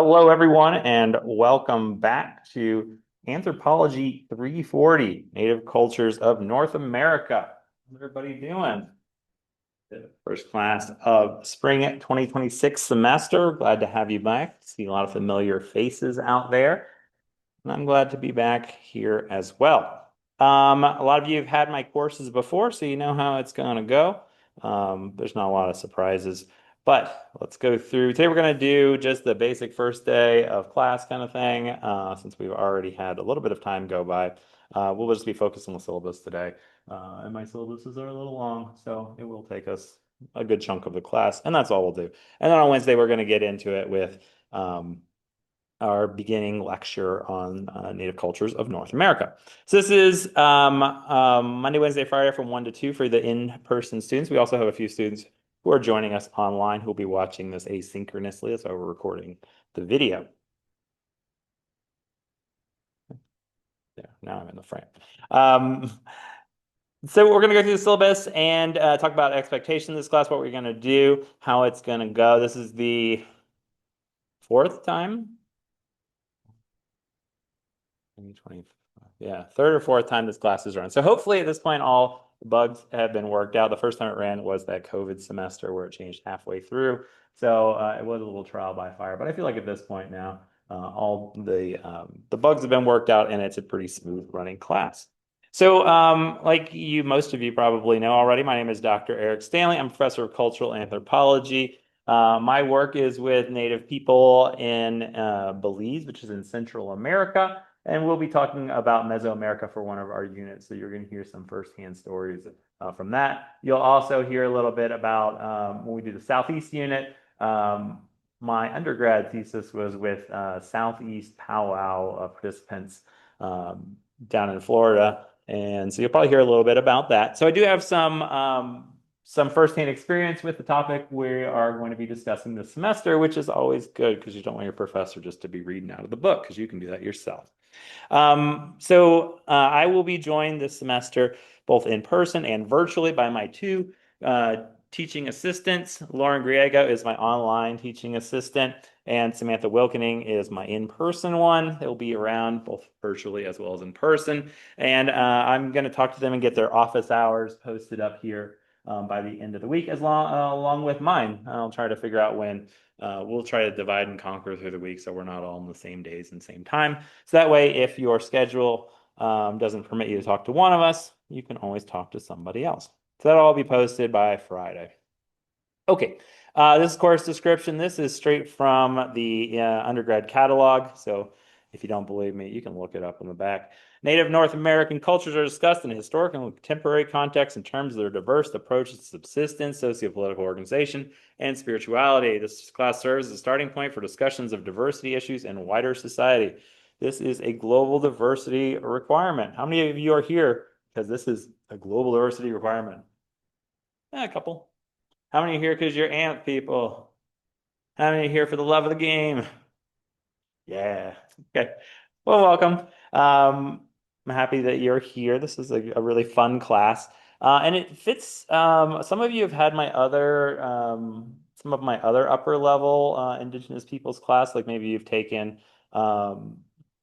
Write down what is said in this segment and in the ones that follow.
Hello, everyone, and welcome back to Anthropology 340, Native Cultures of North America. How's everybody doing? The first class of spring 2026 semester. Glad to have you back. See a lot of familiar faces out there, and I'm glad to be back here as well. A lot of you have had my courses before, so you know how it's going to go. There's not a lot of surprises, but let's go through. Today we're going to do just the basic first day of class kind of thing, since we've already had a little bit of time go by. We'll just be focused on the syllabus today. And my syllabuses are a little long, so it will take us a good chunk of the class, and that's all we'll do. And then on Wednesday, we're going to get into it with our beginning lecture on Native cultures of North America. So this is Monday, Wednesday, Friday from 1 to 2 for the in-person students. We also have a few students who are joining us online who will be watching this asynchronously. That's why we're recording the video. There, now I'm in the frame. So we're going to go through the syllabus and talk about expectation in this class, what we're going to do, how it's going to go. This is the fourth time. 2025. Yeah, third or fourth time this class is run. So hopefully at this point, all the bugs have been worked out. The first time it ran was that COVID semester where it changed halfway through. So it was a little trial by fire. But I feel like at this point now, all the bugs have been worked out and it's a pretty smooth running class. So like most of you probably know already, my name is Dr. Eric Stanley. I'm professor of cultural anthropology. My work is with Native people in Belize, which is in Central America. And we'll be talking about Mesoamerica for one of our units. So you're going to hear some firsthand stories from that. You'll also hear a little bit about when we do the Southeast unit. My undergrad thesis was with Southeast powwow participants down in Florida. And so you'll probably hear a little bit about that. So I do have some firsthand experience with the topic we are going to be discussing this semester, which is always good because you don't want your professor just to be reading out of the book because you can do that yourself. I will be joined this semester both in person and virtually by my two teaching assistants. Lauren Griego is my online teaching assistant, and Samantha Wilkening is my in-person one. They'll be around both virtually as well as in person. And I'm going to talk to them and get their office hours posted up here by the end of the week, along with mine. I'll try to figure out when. We'll try to divide and conquer through the week so we're not all on the same days and same time. So that way, if your schedule doesn't permit you to talk to one of us, you can always talk to somebody else. So that'll all be posted by Friday. Okay, this course description. This is straight from the undergrad catalog. So if you don't believe me, you can look it up in the back. Native North American cultures are discussed in a historical and contemporary context in terms of their diverse approaches to subsistence, sociopolitical organization, and spirituality. This class serves as a starting point for discussions of diversity issues in wider society. This is a global diversity requirement. How many of you are here because this is a global diversity requirement? A couple. How many are here because you're ANTH people? How many are here for the love of the game? Yeah. Okay. Well, welcome. I'm happy that you're here. This is a really fun class. And it fits, some of you have had some of my other upper level Indigenous peoples class, like maybe you've taken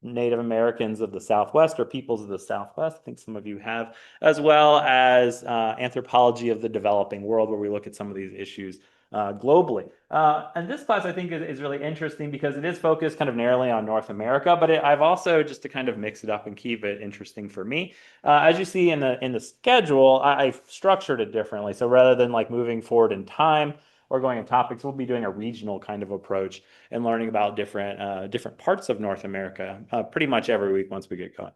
Native Americans of the Southwest or peoples of the Southwest. I think some of you have, as well as Anthropology of the Developing World, where we look at some of these issues globally. And this class I think is really interesting because it is focused kind of narrowly on North America, but I've also, just to kind of mix it up and keep it interesting for me, as you see in the schedule, I've structured it differently. So rather than like moving forward in time or going in topics, we'll be doing a regional kind of approach and learning about different parts of North America pretty much every week once we get going.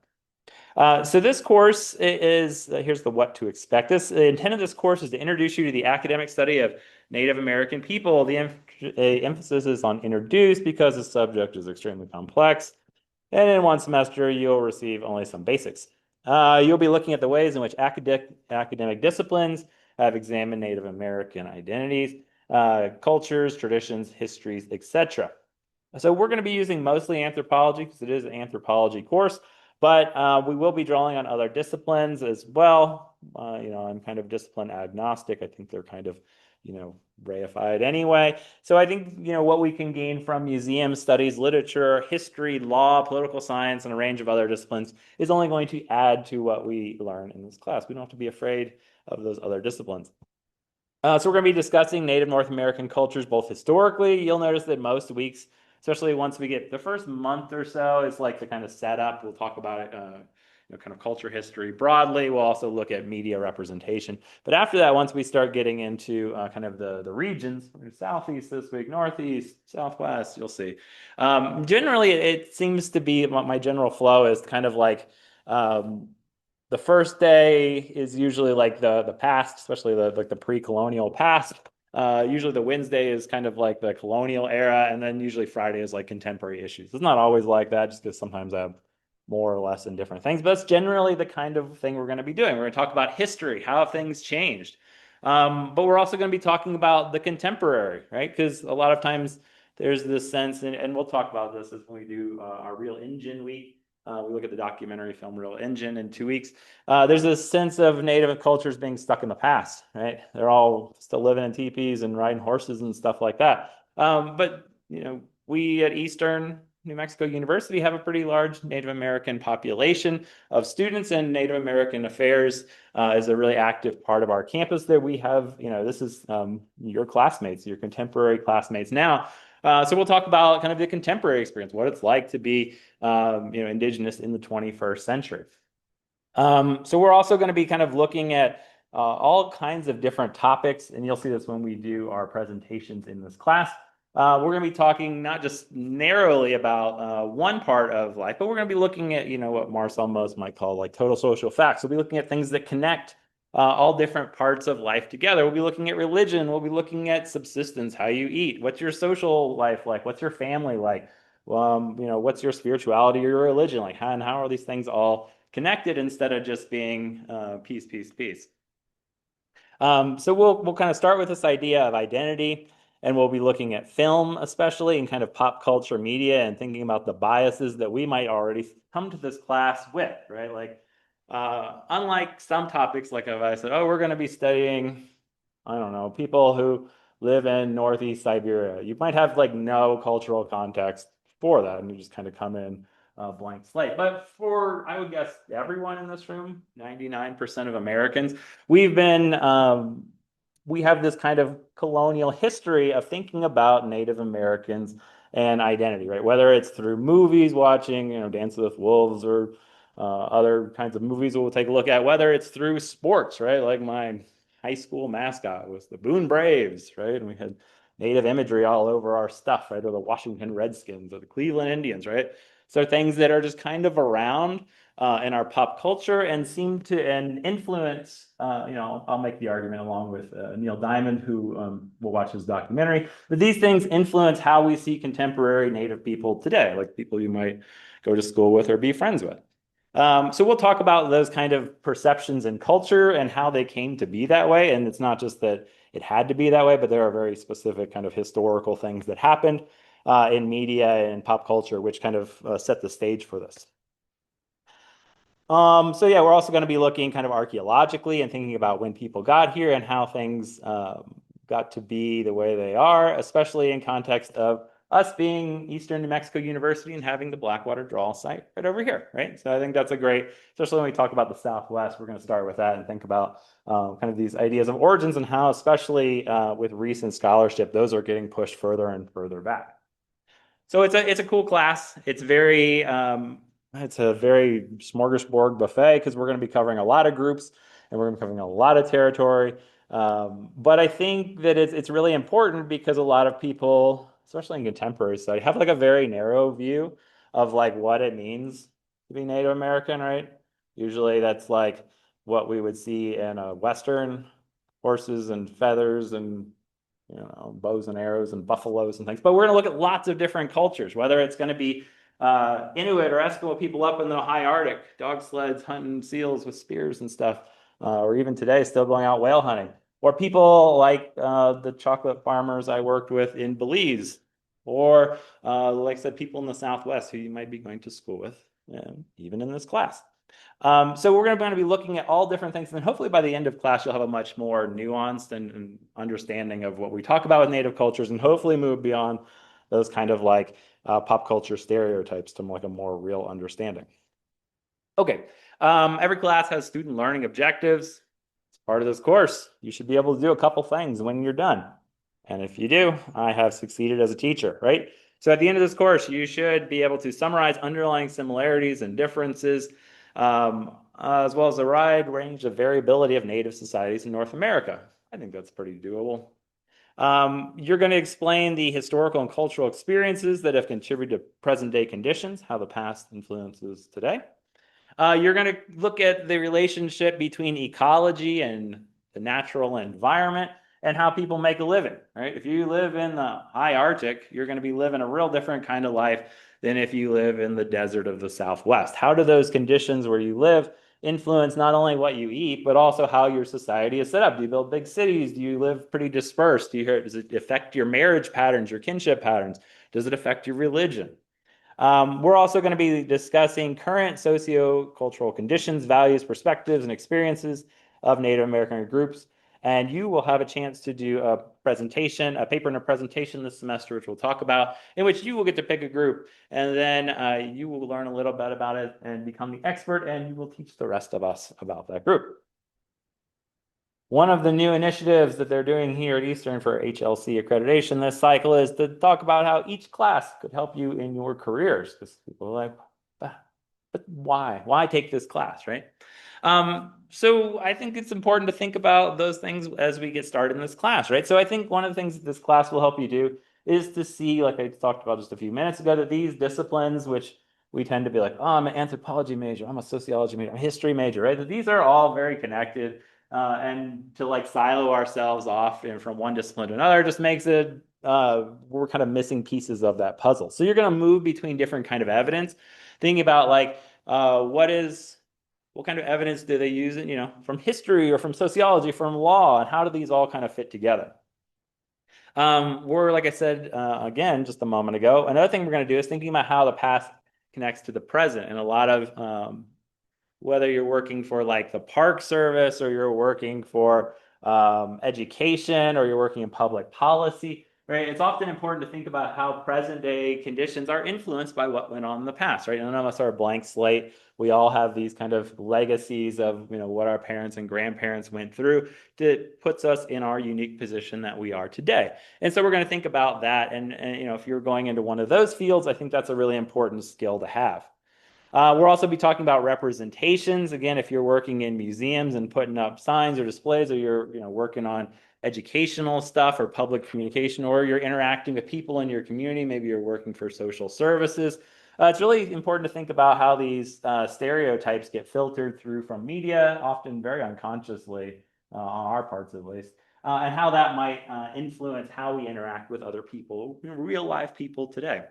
So this course is, here's the what to expect. The intent of this course is to introduce you to the academic study of Native American people. The emphasis is on introduce because the subject is extremely complex. And in one semester, you'll receive only some basics. You'll be looking at the ways in which academic disciplines have examined Native American identities, cultures, traditions, histories, etc. So we're going to be using mostly anthropology because it is an anthropology course, but we will be drawing on other disciplines as well. I'm kind of discipline agnostic. I think they're kind of reified anyway. So I think, what we can gain from museum studies, literature, history, law, political science, and a range of other disciplines is only going to add to what we learn in this class. We don't have to be afraid of those other disciplines. So we're going to be discussing Native North American cultures, both historically. You'll notice that most weeks, especially once we get the first month or so, is like the kind of setup. We'll talk about it, kind of culture history broadly. We'll also look at media representation. But after that, once we start getting into kind of the regions, Southeast this week, Northeast, Southwest, you'll see. Generally, it seems to be my general flow is kind of like the first day is usually like the past, especially the pre-colonial past. Usually the Wednesday is kind of like the colonial era, and then usually Friday is like contemporary issues. It's not always like that, just because sometimes I have more or less in different things. But that's generally the kind of thing we're going to be doing. We're going to talk about history, how have things changed. But we're also going to be talking about the contemporary, right? Because a lot of times there's this sense, and we'll talk about this as when we do our Real Engine Week. We look at the documentary film Real Engine in 2 weeks. There's a sense of Native cultures being stuck in the past, right? They're all still living in teepees and riding horses and stuff like that. But we at Eastern New Mexico University have a pretty large Native American population of students, and Native American Affairs is a really active part of our campus. There we have, this is your classmates, your contemporary classmates now. So we'll talk about kind of the contemporary experience, what it's like to be, indigenous in the 21st century. So we're also going to be kind of looking at all kinds of different topics, and you'll see this when we do our presentations in this class. We're going to be talking not just narrowly about one part of life, but we're going to be looking at, what Marcel Mauss might call like total social facts. We'll be looking at things that connect all different parts of life together. We'll be looking at religion. We'll be looking at subsistence, how you eat, what's your social life like, what's your family like, what's your spirituality or your religion like, how are these things all connected instead of just being piece, piece, piece. So we'll kind of start with this idea of identity, and we'll be looking at film, especially in kind of pop culture media, and thinking about the biases that we might already come to this class with, right? Like, unlike some topics, like if I said, oh, we're going to be studying, I don't know, people who live in Northeast Siberia, you might have like no cultural context for that, and you just kind of come in blank slate. But for, I would guess, everyone in this room, 99% of Americans, we have this kind of colonial history of thinking about Native Americans and identity, right? Whether it's through movies, watching, Dance with Wolves, or other kinds of movies we'll take a look at, whether it's through sports, right? Like my high school mascot was the Boone Braves, right? And we had Native imagery all over our stuff, right? Or the Washington Redskins or the Cleveland Indians, right? So things that are just kind of around in our pop culture and seem to and influence. I'll make the argument along with Neil Diamond, who will watch his documentary. But these things influence how we see contemporary Native people today, like people you might go to school with or be friends with. So we'll talk about those kind of perceptions and culture and how they came to be that way. And it's not just that it had to be that way, but there are very specific kind of historical things that happened in media and pop culture, which kind of set the stage for this. So yeah, we're also going to be looking kind of archaeologically and thinking about when people got here and how things got to be the way they are, especially in context of us being Eastern New Mexico University and having the Blackwater Draw site right over here, right? So I think that's a great, especially when we talk about the Southwest, we're going to start with that and think about kind of these ideas of origins and how, especially with recent scholarship, those are getting pushed further and further back. So it's a cool class. It's a very smorgasbord buffet because we're going to be covering a lot of groups and we're going to be covering a lot of territory. But I think that it's really important because a lot of people, especially in contemporary study, have like a very narrow view of like what it means to be Native American, right? Usually that's like what we would see in a Western, horses and feathers and bows and arrows and buffaloes and things. But we're going to look at lots of different cultures, whether it's going to be Inuit or Eskimo people up in the high Arctic, dog sleds hunting seals with spears and stuff, or even today still going out whale hunting, or people like the chocolate farmers I worked with in Belize, or like I said, people in the Southwest who you might be going to school with, even in this class. So we're going to be looking at all different things, and then hopefully by the end of class, you'll have a much more nuanced and understanding of what we talk about with native cultures, and hopefully move beyond those kind of like pop culture stereotypes to like a more real understanding. Okay, every class has student learning objectives. It's part of this course. You should be able to do a couple things when you're done. And if you do, I have succeeded as a teacher, right? So at the end of this course, you should be able to summarize underlying similarities and differences, as well as a wide range of variability of native societies in North America. I think that's pretty doable. You're going to explain the historical and cultural experiences that have contributed to present day conditions, how the past influences today. You're going to look at the relationship between ecology and the natural environment and how people make a living, right? If you live in the high Arctic, you're going to be living a real different kind of life than if you live in the desert of the Southwest. How do those conditions where you live influence not only what you eat, but also how your society is set up? Do you build big cities? Do you live pretty dispersed? Does it affect your marriage patterns, your kinship patterns? Does it affect your religion? We're also going to be discussing current socio-cultural conditions, values, perspectives, and experiences of Native American groups. And you will have a chance to do a presentation, a paper and a presentation this semester, which we'll talk about, in which you will get to pick a group. And then you will learn a little bit about it and become the expert, and you will teach the rest of us about that group. One of the new initiatives that they're doing here at Eastern for HLC accreditation this cycle is to talk about how each class could help you in your careers. Because people are like, but why? Why take this class, right? So I think it's important to think about those things as we get started in this class, right? So I think one of the things that this class will help you do is to see, like I talked about just a few minutes ago, that these disciplines, which we tend to be like, oh, I'm an anthropology major, I'm a sociology major, I'm a history major, right? That these are all very connected. And to like silo ourselves off from one discipline to another just makes it we're kind of missing pieces of that puzzle. So you're going to move between different kind of evidence, thinking about like what kind of evidence do they use, from history or from sociology, from law, and how do these all kind of fit together? We're, like I said, again, just a moment ago, another thing we're going to do is thinking about how the past connects to the present. And a lot of whether you're working for like the Park Service or you're working for education or you're working in public policy, right? It's often important to think about how present day conditions are influenced by what went on in the past, right? None of us are a blank slate. We all have these kind of legacies of what our parents and grandparents went through that puts us in our unique position that we are today. And so we're going to think about that. And if you're going into one of those fields, I think that's a really important skill to have. We'll also be talking about representations. Again, if you're working in museums and putting up signs or displays, or you're working on educational stuff or public communication, or you're interacting with people in your community, maybe you're working for social services. It's really important to think about how these stereotypes get filtered through from media, often very unconsciously, on our parts at least, and how that might influence how we interact with other people, real life people today.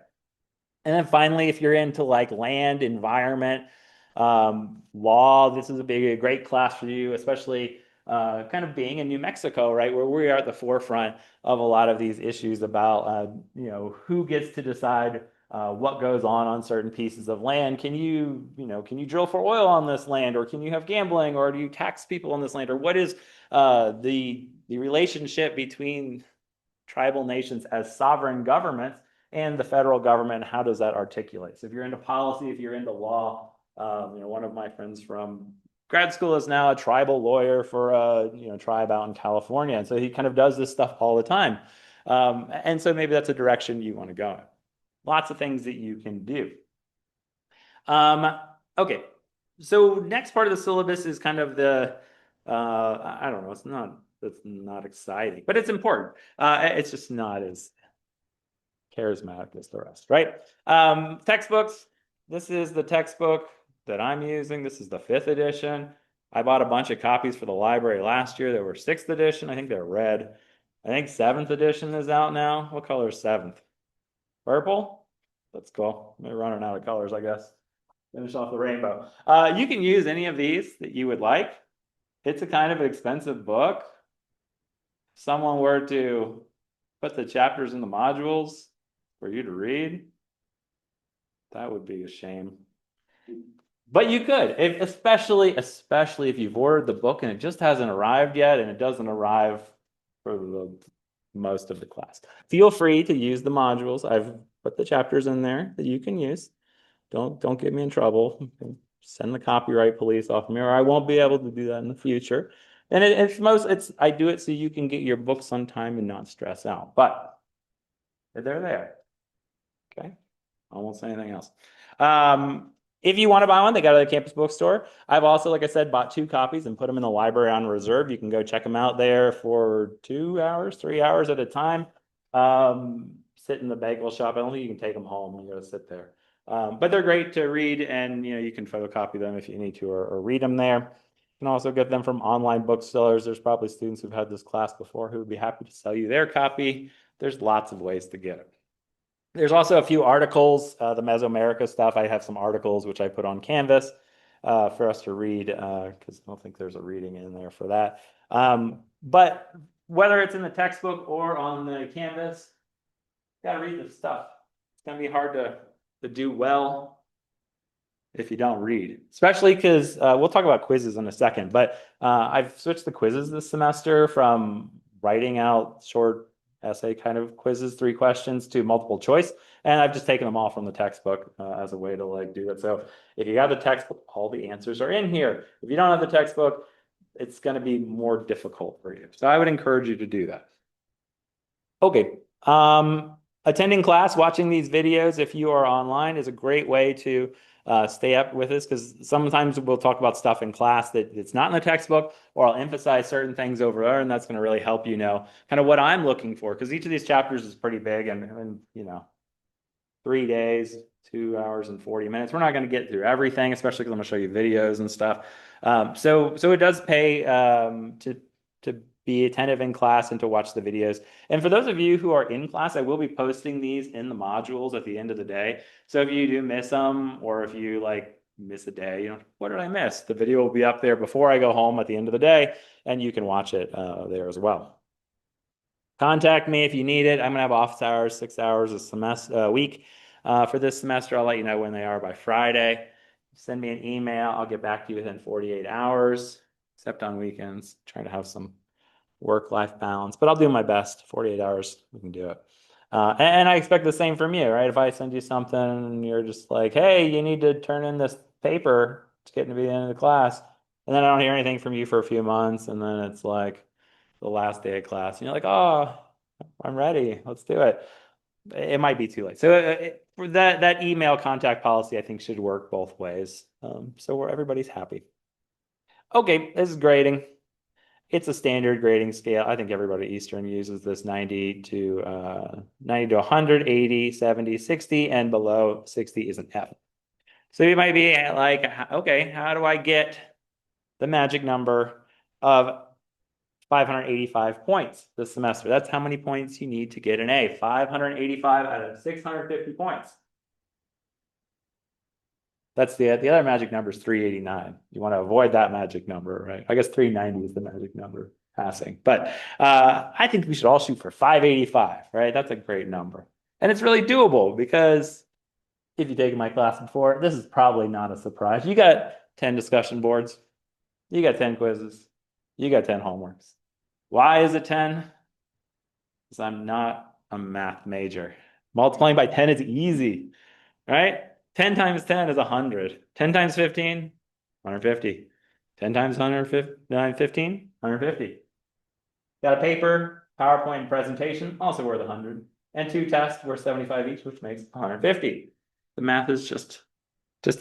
And then finally, if you're into like land, environment, law, this is a great class for you, especially kind of being in New Mexico, right, where we are at the forefront of a lot of these issues about, who gets to decide what goes on certain pieces of land. Can you drill for oil on this land, or can you have gambling, or do you tax people on this land, or what is the relationship between tribal nations as sovereign governments and the federal government? How does that articulate? So if you're into policy, if you're into law, one of my friends from grad school is now a tribal lawyer for a tribe out in California, and so he kind of does this stuff all the time. And so maybe that's a direction you want to go in. Lots of things that you can do. Okay, so next part of the syllabus is kind of the I don't know. It's not exciting, but it's important. It's just not as charismatic as the rest, right? Textbooks. This is the textbook that I'm using. This is the 5th edition. I bought a bunch of copies for the library last year. They were 6th edition. I think they're red. I think 7th edition is out now. What color is 7th? Purple? That's cool. They're running out of colors, I guess. Finish off the rainbow. You can use any of these that you would like. It's a kind of expensive book. If someone were to put the chapters in the modules for you to read, that would be a shame. But you could, especially if you've ordered the book and it just hasn't arrived yet, and it doesn't arrive for the most of the class. Feel free to use the modules. I've put the chapters in there that you can use. Don't get me in trouble. Send the copyright police off me, or I won't be able to do that in the future. And it's I do it so you can get your books on time and not stress out. But they're there. Okay. I won't say anything else. If you want to buy one, they got it at the campus bookstore. I've also, like I said, bought 2 copies and put them in the library on reserve. You can go check them out there for 2 hours, 3 hours at a time. Sit in the bagel shop. I don't think you can take them home. You got to sit there. But they're great to read, and you can photocopy them if you need to, or read them there. You can also get them from online booksellers. There's probably students who've had this class before who would be happy to sell you their copy. There's lots of ways to get it. There's also a few articles, the Mesoamerica stuff. I have some articles which I put on Canvas for us to read because I don't think there's a reading in there for that. But whether it's in the textbook or on the Canvas, you gotta read this stuff. It's gonna be hard to do well if you don't read, especially because we'll talk about quizzes in a second. But I've switched the quizzes this semester from writing out short essay kind of quizzes, 3 questions, to multiple choice. And I've just taken them all from the textbook as a way to like do it. So if you have the textbook, all the answers are in here. If you don't have the textbook, it's going to be more difficult for you. So I would encourage you to do that. Okay. Attending class, watching these videos, if you are online, is a great way to stay up with this, because sometimes we'll talk about stuff in class that it's not in the textbook, or I'll emphasize certain things over there, and that's going to really help you know kind of what I'm looking for, because each of these chapters is pretty big, and 3 days, 2 hours and 40 minutes. We're not going to get through everything, especially because I'm going to show you videos and stuff. So it does pay to be attentive in class and to watch the videos. And for those of you who are in class, I will be posting these in the modules at the end of the day. So if you do miss them, or if you like miss a day, what did I miss? The video will be up there before I go home at the end of the day, and you can watch it there as well. Contact me if you need it. I'm gonna have office hours, 6 hours a week for this semester. I'll let you know when they are by Friday. Send me an email. I'll get back to you within 48 hours, except on weekends. Trying to have some work-life balance, but I'll do my best. 48 hours, we can do it. And I expect the same from you, right? If I send you something and you're just like, hey, you need to turn in this paper to get to the end of the class, and then I don't hear anything from you for a few months, and then it's like the last day of class, and you're like, oh, I'm ready. Let's do it. It might be too late. So for that email contact policy, I think should work both ways. So everybody's happy. Okay, this is grading. It's a standard grading scale. I think everybody at Eastern uses this 90 to 100, 80, 70, 60, and below 60 is an F. So you might be like, okay, how do I get the magic number of 585 points this semester? That's how many points you need to get an A. 585 out of 650 points. That's the other magic number is 389. You want to avoid that magic number, right? I guess 390 is the magic number passing. But I think we should all shoot for 585, right? That's a great number. And it's really doable, because if you've taken my class before, this is probably not a surprise. You got 10 discussion boards. You got 10 quizzes. You got 10 homeworks. Why is it 10? Because I'm not a math major. Multiplying by 10 is easy, right? 10 times 10 is 100. 10 times 15, 150. 10 times 115, 150. Got a paper, PowerPoint presentation, also worth 100. And 2 tests worth 75 each, which makes 150. The math is just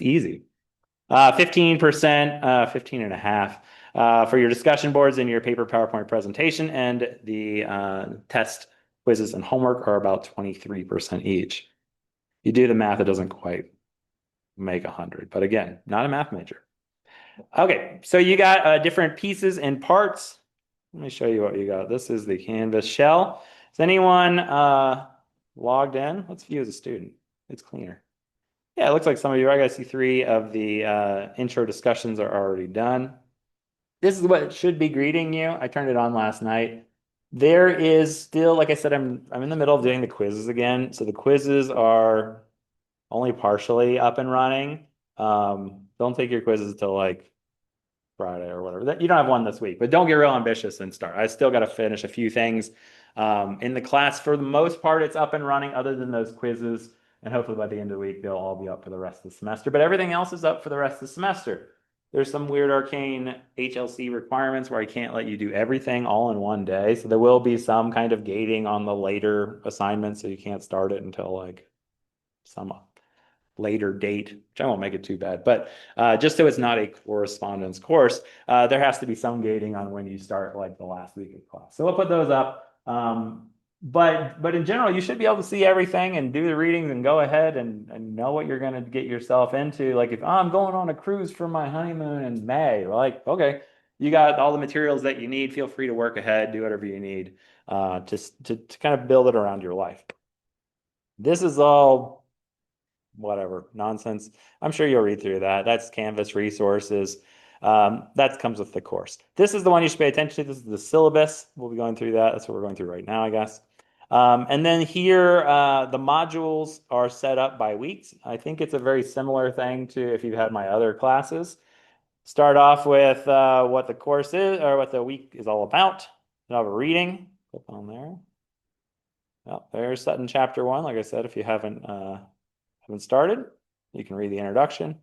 easy. 15%, 15 and a half for your discussion boards and your paper PowerPoint presentation, and the test, quizzes, and homework are about 23% each. You do the math, it doesn't quite make 100, but again, not a math major. Okay, so you got different pieces and parts. Let me show you what you got. This is the Canvas shell. Is anyone logged in? Let's view as a student. It's cleaner. Yeah, it looks like some of you. I got to see 3 of the intro discussions are already done. This is what should be greeting you. I turned it on last night. There is still, like I said, I'm in the middle of doing the quizzes again. So the quizzes are only partially up and running. Don't take your quizzes till like Friday or whatever. You don't have one this week, but don't get real ambitious and start. I still got to finish a few things in the class. For the most part, it's up and running other than those quizzes. And hopefully by the end of the week, they'll all be up for the rest of the semester. But everything else is up for the rest of the semester. There's some weird arcane HLC requirements where I can't let you do everything all in one day. So there will be some kind of gating on the later assignments. So you can't start it until like some later date, which I won't make it too bad. But just so it's not a correspondence course, there has to be some gating on when you start like the last week of class. So we'll put those up. But in general, you should be able to see everything and do the readings and go ahead and know what you're going to get yourself into. Like if I'm going on a cruise for my honeymoon in May, like, okay, you got all the materials that you need. Feel free to work ahead, do whatever you need to kind of build it around your life. This is all whatever nonsense. I'm sure you'll read through that. That's Canvas resources. That comes with the course. This is the one you should pay attention to. This is the syllabus. We'll be going through that. That's what we're going through right now, I guess. And then here, the modules are set up by weeks. I think it's a very similar thing to if you've had my other classes. Start off with what the course is or what the week is all about. You'll have a reading. Click on there. Well, there's Sutton chapter 1. Like I said, if you haven't started, you can read the introduction.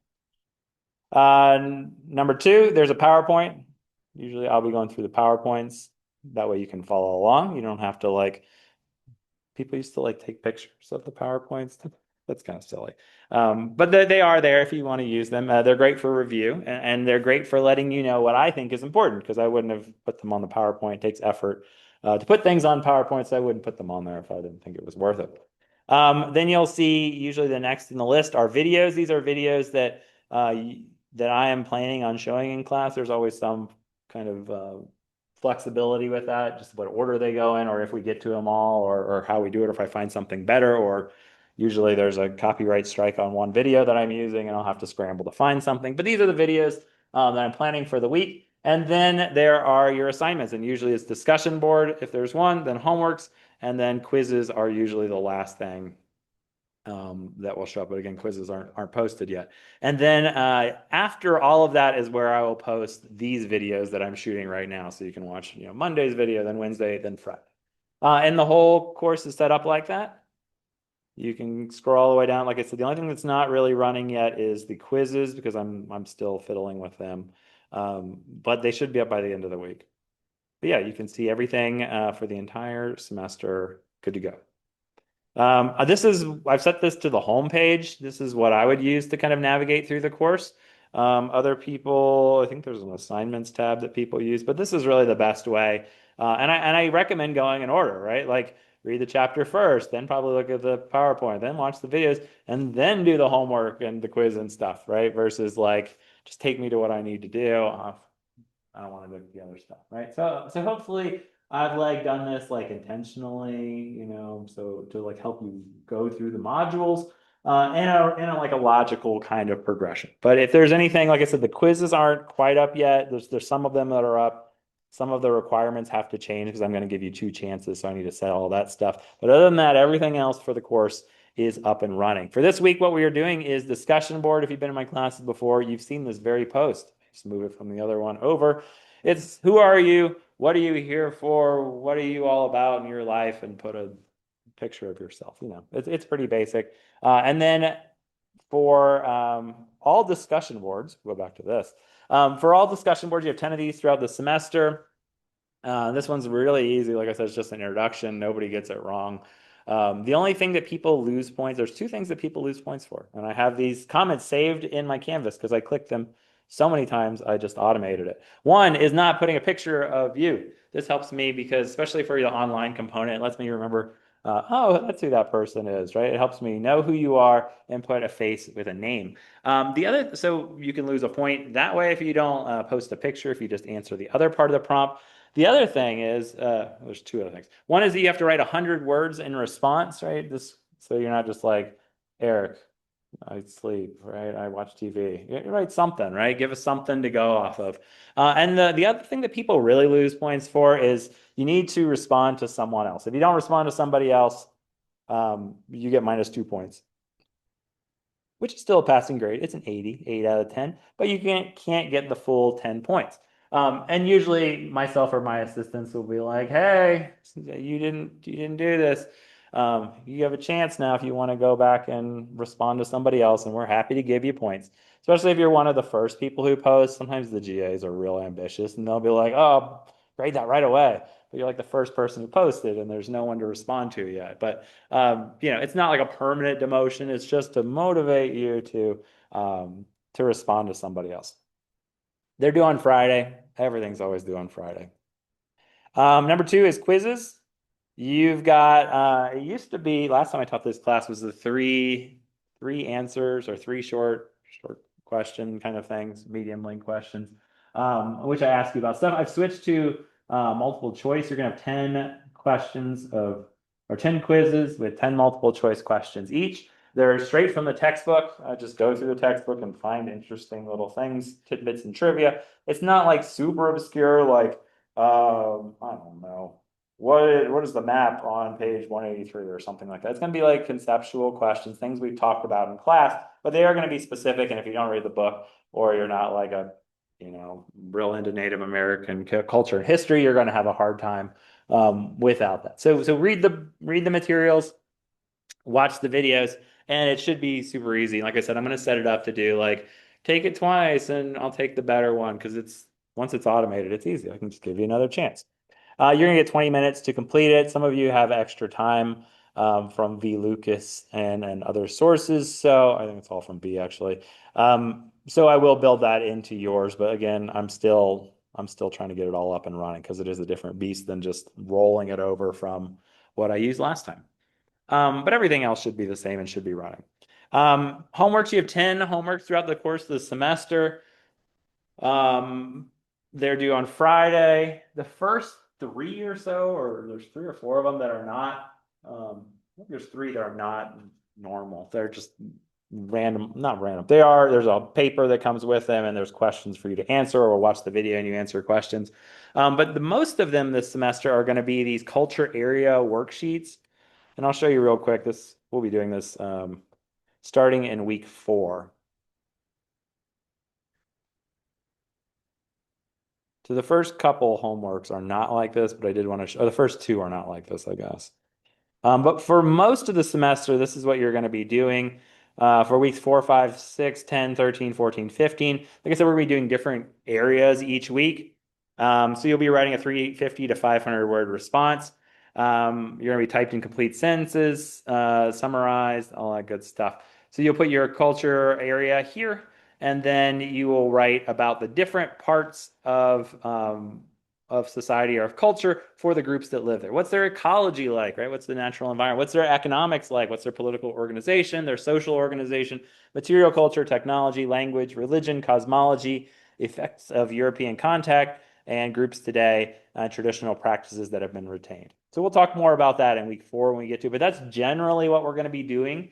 Number 2, there's a PowerPoint. Usually I'll be going through the PowerPoints. That way you can follow along. You don't have to like, people used to like take pictures of the PowerPoints. That's kind of silly. But they are there if you want to use them. They're great for review and they're great for letting you know what I think is important because I wouldn't have put them on the PowerPoint. It takes effort to put things on PowerPoints. I wouldn't put them on there if I didn't think it was worth it. Then you'll see usually the next in the list are videos. These are videos that that I am planning on showing in class. There's always some kind of flexibility with that, just what order they go in, or if we get to them all, or how we do it, or if I find something better, or usually there's a copyright strike on one video that I'm using and I'll have to scramble to find something. But these are the videos that I'm planning for the week. And then there are your assignments, and usually it's discussion board if there's one, then homeworks, and then quizzes are usually the last thing that will show up. But again, quizzes aren't posted yet. And then after all of that is where I will post these videos that I'm shooting right now. So you can watch, Monday's video, then Wednesday, then Friday. And the whole course is set up like that. You can scroll all the way down. Like I said, the only thing that's not really running yet is the quizzes because I'm still fiddling with them. But they should be up by the end of the week. But yeah, you can see everything for the entire semester. Good to go. I've set this to the home page. This is what I would use to kind of navigate through the course. Other people, I think there's an assignments tab that people use, but this is really the best way. And I recommend going in order, right? Like read the chapter first, then probably look at the PowerPoint, then watch the videos, and then do the homework and the quiz and stuff, right? Versus like, just take me to what I need to do. I don't want to do the other stuff, right? So hopefully I've like done this like intentionally, so to like help you go through the modules in a like a logical kind of progression. But if there's anything, like I said, the quizzes aren't quite up yet. There's some of them that are up. Some of the requirements have to change because I'm going to give you 2 chances, so I need to set all that stuff. But other than that, everything else for the course is up and running. For this week, what we are doing is discussion board. If you've been in my classes before, you've seen this very post. Just move it from the other one over. It's who are you? What are you here for? What are you all about in your life? And put a picture of yourself. It's pretty basic. And then for all discussion boards, go back to this. For all discussion boards, you have 10 of these throughout the semester. This one's really easy. Like I said, it's just an introduction. Nobody gets it wrong. The only thing that people lose points, there's 2 things that people lose points for. And I have these comments saved in my Canvas because I clicked them so many times, I just automated it. One is not putting a picture of you. This helps me because, especially for the online component, it lets me remember, oh, that's who that person is, right? It helps me know who you are and put a face with a name. So you can lose a point that way if you don't post a picture, if you just answer the other part of the prompt. The other thing is, there's 2 other things. One is that you have to write 100 words in response, right? So you're not just like, Eric, I sleep, right? I watch TV. You write something, right? Give us something to go off of. And the other thing that people really lose points for is you need to respond to someone else. If you don't respond to somebody else, you get -2 points. which is still a passing grade. It's an 80, 8 out of 10, but you can't get the full 10 points. And usually myself or my assistants will be like, "Hey, you didn't do this. You have a chance now if you want to go back and respond to somebody else, and we're happy to give you points." Especially if you're one of the first people who post. Sometimes the GAs are real ambitious, and they'll be like, "Oh, grade that right away." But you're like the first person who posted, and there's no one to respond to yet. But it's not like a permanent demotion. It's just to motivate you to respond to somebody else. They're due on Friday. Everything's always due on Friday. Number two is quizzes. You've got it used to be last time I taught this class was the three answers or three short question kind of things, medium length questions, which I ask you about stuff. I've switched to multiple choice. You're gonna have 10 questions of or 10 quizzes with 10 multiple choice questions each. They're straight from the textbook. I just go through the textbook and find interesting little things, tidbits, and trivia. It's not like super obscure, like I don't know. What is the map on page 183 or something like that? It's going to be like conceptual questions, things we've talked about in class, but they are going to be specific. And if you don't read the book or you're not like a, real into Native American culture and history, you're going to have a hard time without that. So read the materials, watch the videos, and it should be super easy. Like I said, I'm going to set it up to do like take it twice and I'll take the better one because once it's automated, it's easy. I can just give you another chance. You're going to get 20 minutes to complete it. Some of you have extra time from V. Lucas and other sources. So I think it's all from B actually. So I will build that into yours. But again, I'm still trying to get it all up and running because it is a different beast than just rolling it over from what I used last time. But everything else should be the same and should be running. Homeworks, you have 10 homeworks throughout the course of the semester. They're due on Friday. The first three or so, or there's three or four of them that are not, I think there's three that are not normal. They're just random, not random. There's a paper that comes with them and there's questions for you to answer or watch the video and you answer questions. But the most of them this semester are going to be these culture area worksheets. And I'll show you real quick. We'll be doing this starting in week 4. So the first couple homeworks are not like this, but I did want to show, the first two are not like this, I guess. But for most of the semester, this is what you're going to be doing for weeks 4, 5, 6, 10, 13, 14, 15. Like I said, we're going to be doing different areas each week. So you'll be writing a 350 to 500 word response. You're going to be typed in complete sentences, summarized, all that good stuff. So you'll put your culture area here, and then you will write about the different parts of society or of culture for the groups that live there. What's their ecology like, right? What's the natural environment? What's their economics like? What's their political organization, their social organization, material culture, technology, language, religion, cosmology, effects of European contact, and groups today, traditional practices that have been retained. So we'll talk more about that in week 4 when we get to it, but that's generally what we're going to be doing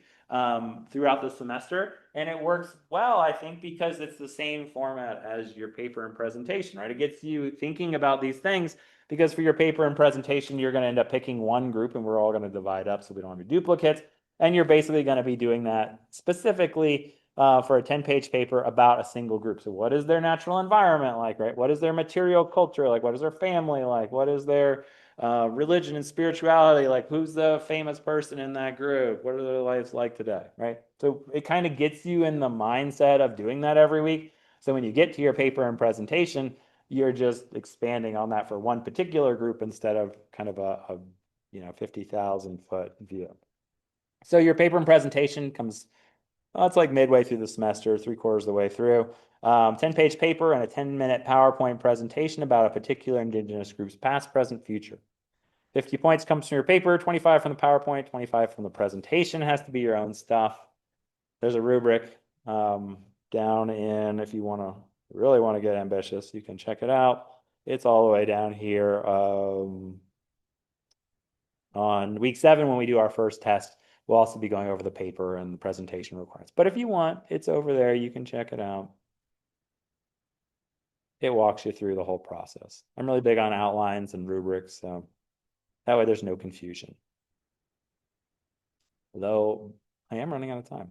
throughout the semester. And it works well, I think, because it's the same format as your paper and presentation, right? It gets you thinking about these things because for your paper and presentation, you're going to end up picking one group and we're all going to divide up so we don't have any duplicates. And you're basically going to be doing that specifically for a 10-page paper about a single group. So what is their natural environment like, right? What is their material culture like? What is their family like? What is their religion and spirituality, like who's the famous person in that group? What are their lives like today, right? So it kind of gets you in the mindset of doing that every week. So when you get to your paper and presentation, you're just expanding on that for one particular group instead of kind of a 50,000 foot view. So your paper and presentation comes, well, it's like midway through the semester, 3/4 of the way through. 10-page paper and a 10-minute PowerPoint presentation about a particular Indigenous group's past, present, future. 50 points comes from your paper, 25 from the PowerPoint, 25 from the presentation. It has to be your own stuff. There's a rubric down in, if you really want to get ambitious, you can check it out. It's all the way down here on week 7 when we do our first test. We'll also be going over the paper and the presentation requirements. But if you want, it's over there. You can check it out. It walks you through the whole process. I'm really big on outlines and rubrics, so that way there's no confusion. Though I am running out of time.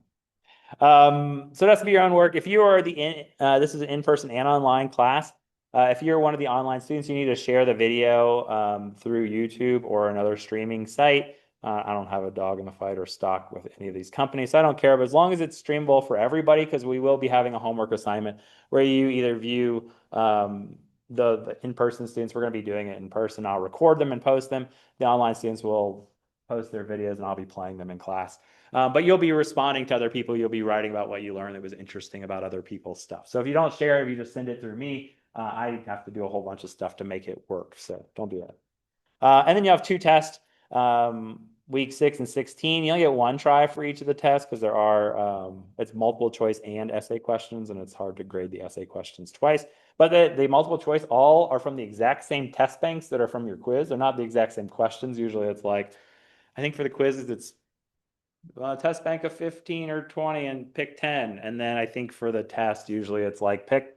So that's to be your own work. If you are this is an in-person and online class. If you're one of the online students, you need to share the video through YouTube or another streaming site. I don't have a dog in the fight or stock with any of these companies, so I don't care. But as long as it's streamable for everybody, because we will be having a homework assignment where you either view the in-person students, we're going to be doing it in person. I'll record them and post them. The online students will post their videos, and I'll be playing them in class. But you'll be responding to other people. You'll be writing about what you learned that was interesting about other people's stuff. So if you don't share, if you just send it through me, I have to do a whole bunch of stuff to make it work. So don't do that. And then you have two tests, week 6 and 16. You only get one try for each of the tests because it's multiple choice and essay questions, and it's hard to grade the essay questions twice. But the multiple choice all are from the exact same test banks that are from your quiz. They're not the exact same questions. Usually it's like, I think for the quizzes, it's test bank of 15 or 20 and pick 10. And then I think for the test, usually it's like pick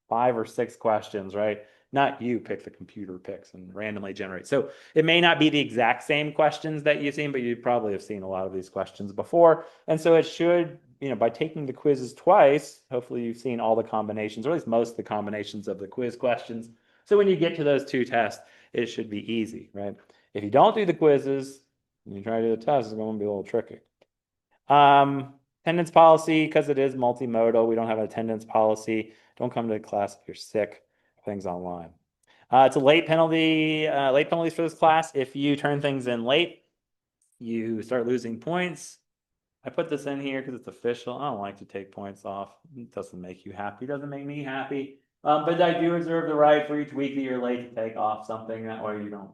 5 or 6 questions, right? Not you pick, the computer picks and randomly generates. So it may not be the exact same questions that you've seen, but you probably have seen a lot of these questions before. And so it should, by taking the quizzes twice, hopefully you've seen all the combinations, or at least most of the combinations of the quiz questions. So when you get to those two tests, it should be easy, right? If you don't do the quizzes, and you try to do the test, it's going to be a little tricky. Attendance policy, because it is multimodal, we don't have an attendance policy. Don't come to class if you're sick. Things online. It's a late penalty, late penalties for this class. If you turn things in late, you start losing points. I put this in here because it's official. I don't like to take points off. It doesn't make you happy. It doesn't make me happy. But I do reserve the right for each week that you're late to take off something. That way you don't,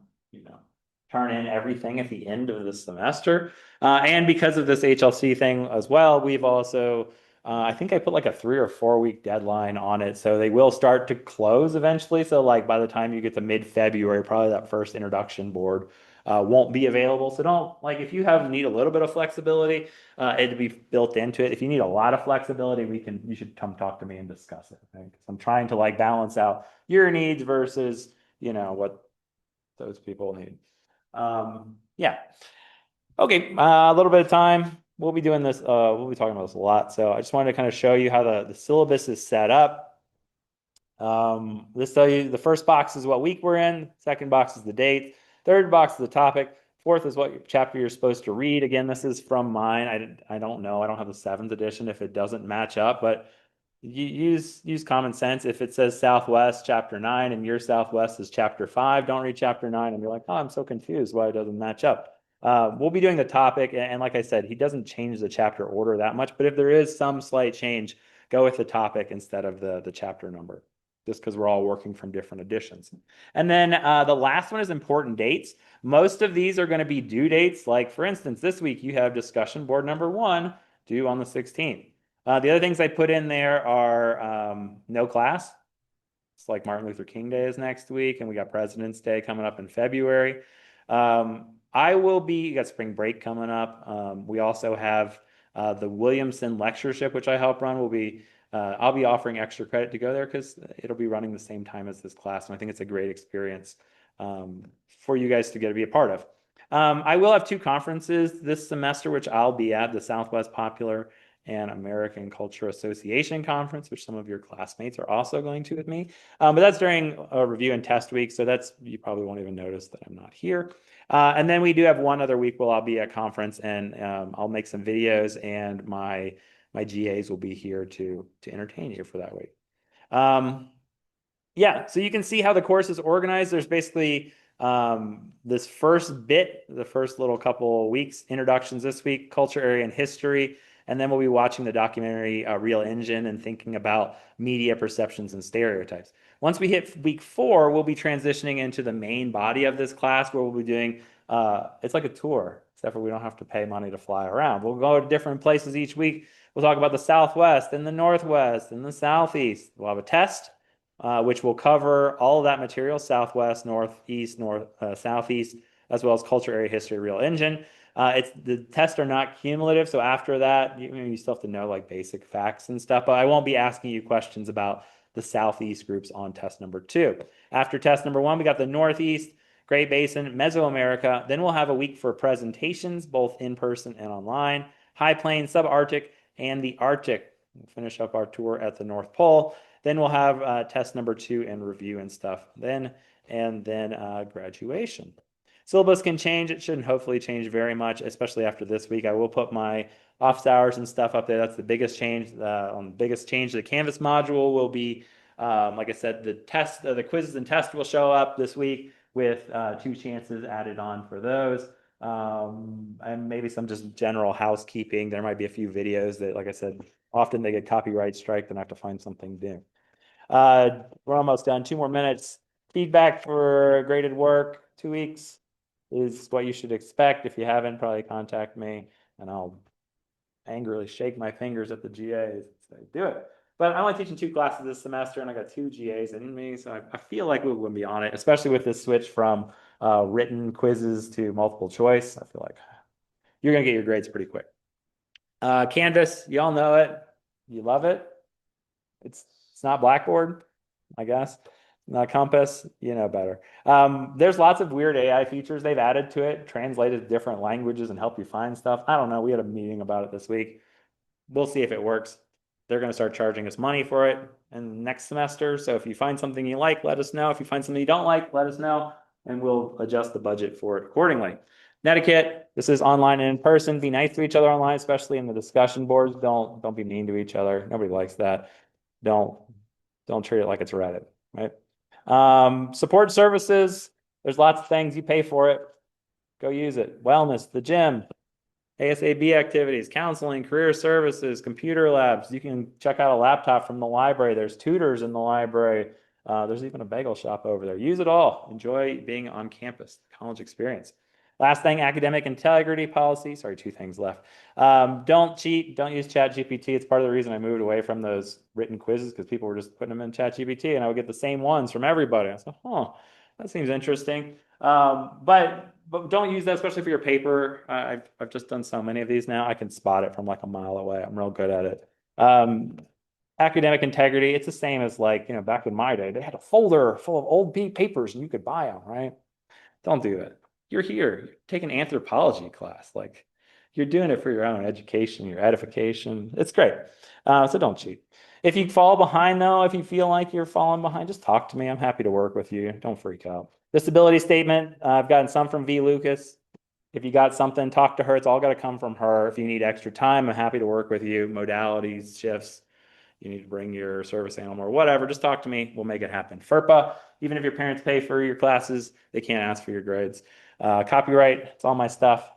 turn in everything at the end of the semester. And because of this HLC thing as well, we've also, I think I put like a 3 or 4 week deadline on it. So they will start to close eventually. So like by the time you get to mid-February, probably that first introduction board won't be available. So don't, like, if you need a little bit of flexibility, it'd be built into it. If you need a lot of flexibility, you should come talk to me and discuss it. Right? 'Cause I'm trying to balance out your needs versus, what those people need. Yeah. Okay, a little bit of time. We'll be doing this, we'll be talking about this a lot. So I just wanted to kind of show you how the syllabus is set up. This tell you the first box is what week we're in, second box is the date, third box is the topic, fourth is what chapter you're supposed to read. Again, this is from mine. I don't know. I don't have the 7th edition if it doesn't match up, but you use common sense. If it says Southwest chapter 9 and your Southwest is chapter 5, don't read chapter 9 and be like, oh, I'm so confused why it doesn't match up. We'll be doing the topic, and like I said, he doesn't change the chapter order that much, but if there is some slight change, go with the topic instead of the chapter number, just because we're all working from different editions. And then the last one is important dates. Most of these are going to be due dates. Like, for instance, this week you have discussion board number 1 due on the 16th. The other things I put in there are no class. It's like Martin Luther King Day is next week, and we got President's Day coming up in February. You got spring break coming up. We also have the Williamson lectureship, which I help run. I'll be offering extra credit to go there because it'll be running the same time as this class, and I think it's a great experience for you guys to get to be a part of. I will have 2 conferences this semester, which I'll be at, the Southwest Popular and American Culture Association Conference, which some of your classmates are also going to with me. But that's during a review and test week, so you probably won't even notice that I'm not here. And then we do have one other week where I'll be at conference, and I'll make some videos, and my GAs will be here to entertain you for that week. Yeah, so you can see how the course is organized. There's basically this first bit, the first little couple weeks, introductions this week, culture area and history. And then we'll be watching the documentary Real Engine and thinking about media perceptions and stereotypes. Once we hit week 4, we'll be transitioning into the main body of this class where we'll be doing, it's like a tour, except for we don't have to pay money to fly around. We'll go to different places each week. We'll talk about the Southwest and the Northwest and the Southeast. We'll have a test, which will cover all of that material, Southwest, Northeast, Southeast, as well as culture area history, Real Engine. The tests are not cumulative, so after that, you still have to know basic facts and stuff, but I won't be asking you questions about the Southeast groups on test number 2. After test number 1, we got the Northeast, Great Basin, Mesoamerica. Then we'll have a week for presentations, both in person and online, High Plains, Subarctic, and the Arctic. We'll finish up our tour at the North Pole. Then we'll have test number 2 and review and stuff. Then graduation. Syllabus can change. It shouldn't hopefully change very much, especially after this week. I will put my office hours and stuff up there. That's the biggest change. The biggest change. The Canvas module will be, like I said, the quizzes and tests will show up this week with 2 chances added on for those. And maybe some just general housekeeping. There might be a few videos that, like I said, often they get copyright striked and I have to find something new. We're almost done. 2 more minutes. Feedback for graded work, 2 weeks is what you should expect. If you haven't, probably contact me and I'll angrily shake my fingers at the GAs and say, do it. But I'm only teaching 2 classes this semester and I got 2 GAs in me. So I feel like we wouldn't be on it, especially with this switch from written quizzes to multiple choice. I feel like you're going to get your grades pretty quick. Canvas, you all know it. You love it. It's not Blackboard, I guess. Not Compass, you know better. There's lots of weird AI features they've added to it, translated to different languages and help you find stuff. I don't know. We had a meeting about it this week. We'll see if it works. They're going to start charging us money for it in next semester. So if you find something you like, let us know. If you find something you don't like, let us know, and we'll adjust the budget for it accordingly. Netiquette, this is online and in person. Be nice to each other online, especially in the discussion boards. Don't be mean to each other. Nobody likes that. Don't treat it like it's Reddit, right? Support services, there's lots of things. You pay for it. Go use it. Wellness, the gym, ASAB activities, counseling, career services, computer labs. You can check out a laptop from the library. There's tutors in the library. There's even a bagel shop over there. Use it all. Enjoy being on campus, college experience. Last thing, academic integrity policy. Sorry, 2 things left. Don't cheat. Don't use ChatGPT. It's part of the reason I moved away from those written quizzes because people were just putting them in ChatGPT and I would get the same ones from everybody. I said, that seems interesting. But don't use that, especially for your paper. I've just done so many of these now. I can spot it from like a mile away. I'm real good at it. Academic integrity, it's the same as back in my day, they had a folder full of old papers and you could buy them, right? Don't do that. You're here, you're taking anthropology class. Like you're doing it for your own education, your edification. It's great. So don't cheat. If you fall behind though, if you feel like you're falling behind, just talk to me. I'm happy to work with you. Don't freak out. Disability statement, I've gotten some from V. Lucas. If you got something, talk to her. It's all got to come from her. If you need extra time, I'm happy to work with you. Modalities, shifts, you need to bring your service animal or whatever, just talk to me. We'll make it happen. FERPA, even if your parents pay for your classes, they can't ask for your grades. Copyright, it's all my stuff.